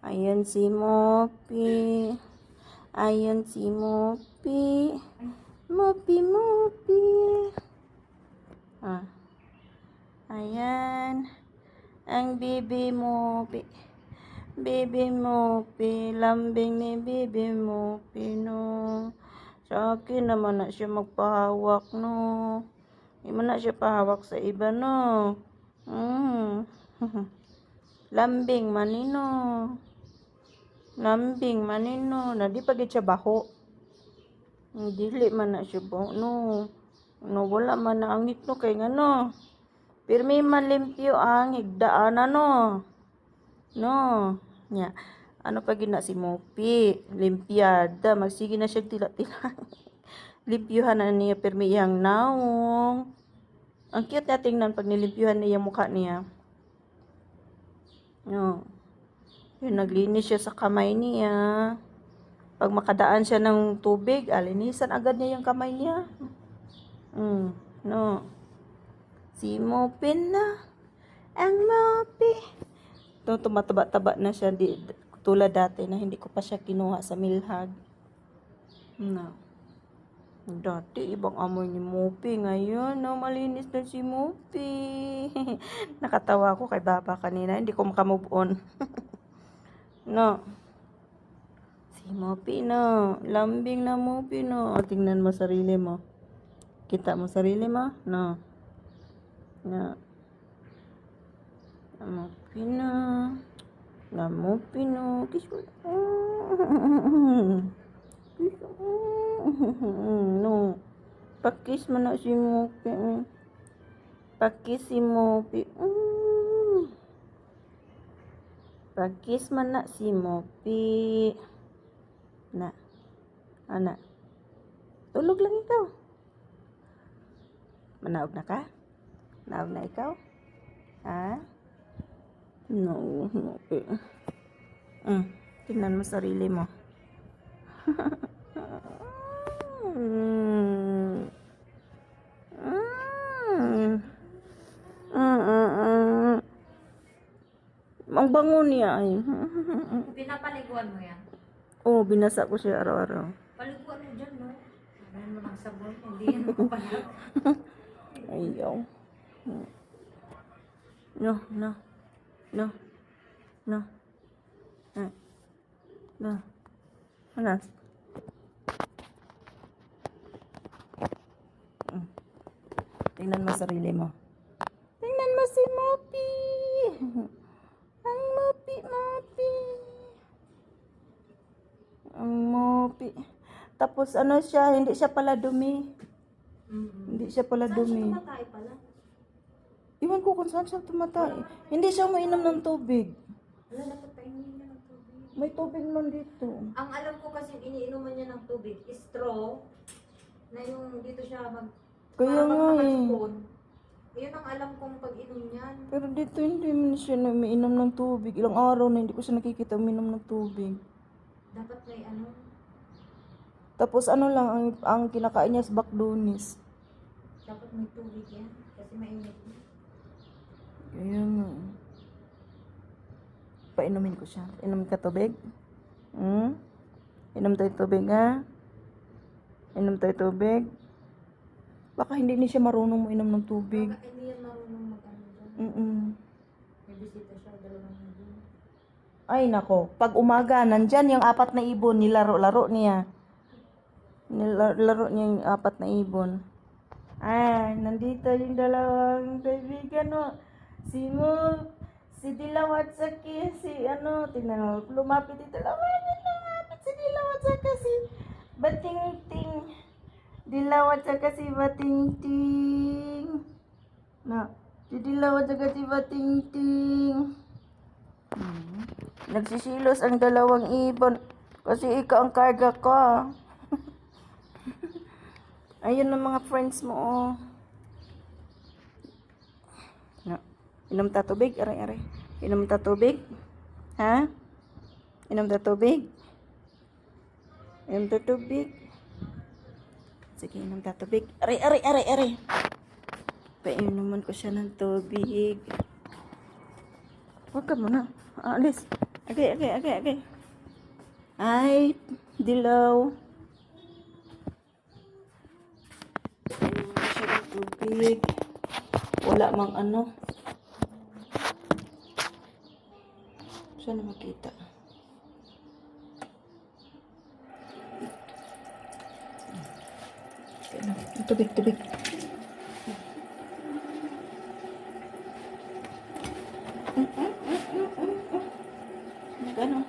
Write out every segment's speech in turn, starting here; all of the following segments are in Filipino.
Ayan si Mopi. Ayan si Mopi. Mopi, Mopi. Ah. Ayan. Ang bibi Mopi. Bibi Mopi. Lambing ni bibi Mopi, no. Sa akin naman na siya magpahawak, no. Hindi mo na siya pahawak sa iba, no. Lambing manino. Lambing manino. Na di pagit siya baho. Dili man na siya baho, no. No, wala man na angit, no. Kaya nga, no. Pirmi man limpyo ang higdaan, no. No. Nya. Ano pa gina si Mopi? Limpiada. Magsige na siya tila-tila. Limpyuhan na niya pirmi iyang naong. Ang cute na tingnan pag nilimpyuhan niya yung mukha niya. No. Yun, naglinis siya sa kamay niya. Pag makadaan siya ng tubig, alinisan agad niya yung kamay niya. No. Si Mopi na. Ang Mopi. Ito, tumataba-taba na siya. Tulad dati na hindi ko pa siya kinuha sa milhag. No. Dati, ibang amoy ni Mopi. Ngayon, no, malinis na si Mopi. Nakatawa ako kay Baba kanina. Hindi ko makamove on. No. Si Mopi, no. Lambing na Mopi, no. O, tingnan mo sarili mo. Kita mo sarili mo? No. No. Mopi, no. Na Mopi, no. Kiss ko. No. Pakis man na si Mopi. Pakis si Mopi. Pakis man na si Mopi. Na. Ana. Tulog lang ikaw. Manaog na ka? Naog na ikaw? Ha? No, Mopi. Tingnan mo sarili mo. Ang bango niya ay. Pinapaliguan mo yan? Oo, binasa ko siya araw-araw. Paliguan mo dyan, no? Ano mo ng sabon? Hindi yan mapapalag. Ayaw. No, no. No. No. No. Ano? Tingnan mo sarili mo. Tingnan mo si Mopi. Ang Mopi, Mopi. Ang Mopi. Tapos ano siya, hindi siya pala dumi. Hindi siya pala dumi. Saan siya tumatay pala? Iwan ko kung saan siya tumatay. Hindi siya mainom ng tubig. Wala, dapat paingin niya ng tubig. May tubig man dito. Ang alam ko kasi iniinuman niya ng tubig, straw, na yung dito siya Kaya nga eh. Yun ang alam kong pag-inom niyan. Pero dito hindi man siya na umiinom ng tubig. Ilang araw na hindi ko siya nakikita uminom ng tubig. Dapat may ano. Tapos ano lang, ang kinakain niya is bakdonis. Dapat may tubig yan. Kasi mainit na. Kaya nga. Painumin ko siya. Inom ka tubig? Inom tayo tubig, ha? Inom tayo tubig? Baka hindi niya marunong mo inom ng tubig. Baka hindi yan marunong mag-ano dyan. May bisita siya, 2 ibon. Ay, nako. Pag umaga, nandyan yung 4 na ibon. Nilaro-laro niya. Nilaro niya yung 4 na ibon. Ah, nandito yung dalawang kaibigan, no. Si Dilaw at saka si tingnan mo, lumapit dito. Lumapit si Dilaw at saka si Batingting. Dilaw at saka si Batingting. Na, si Dilaw at saka si Batingting. Nagsisilos ang dalawang ibon kasi ikaw ang karga ko. Ayun ang mga friends mo, oh. No. Inom ta tubig, aray. Inom ta tubig. Ha? Inom ta tubig. Inom ta tubig. Sige, inom ta tubig. Aray. Painuman ko siya ng tubig. Huwag ka muna. Alis. Okay. Ay, dilaw. Ayun na siya ng tubig. Wala mang ano. Saan na makita? Tubig. Ano?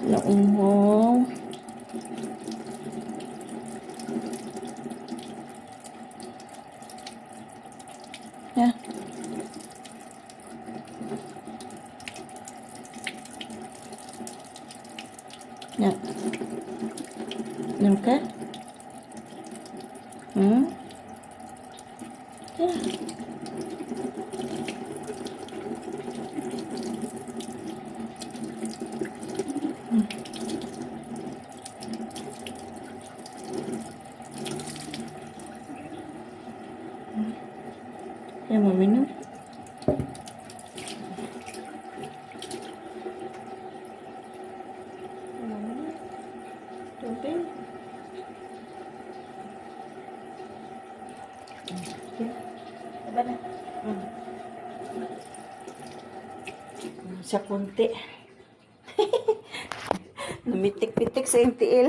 Naumong. Ya. Ya. Ano ka? Ya. Ya, mau minum? Mau minum? Tubig? Aba na. Sa konti. Namitik-pitik sa MTL.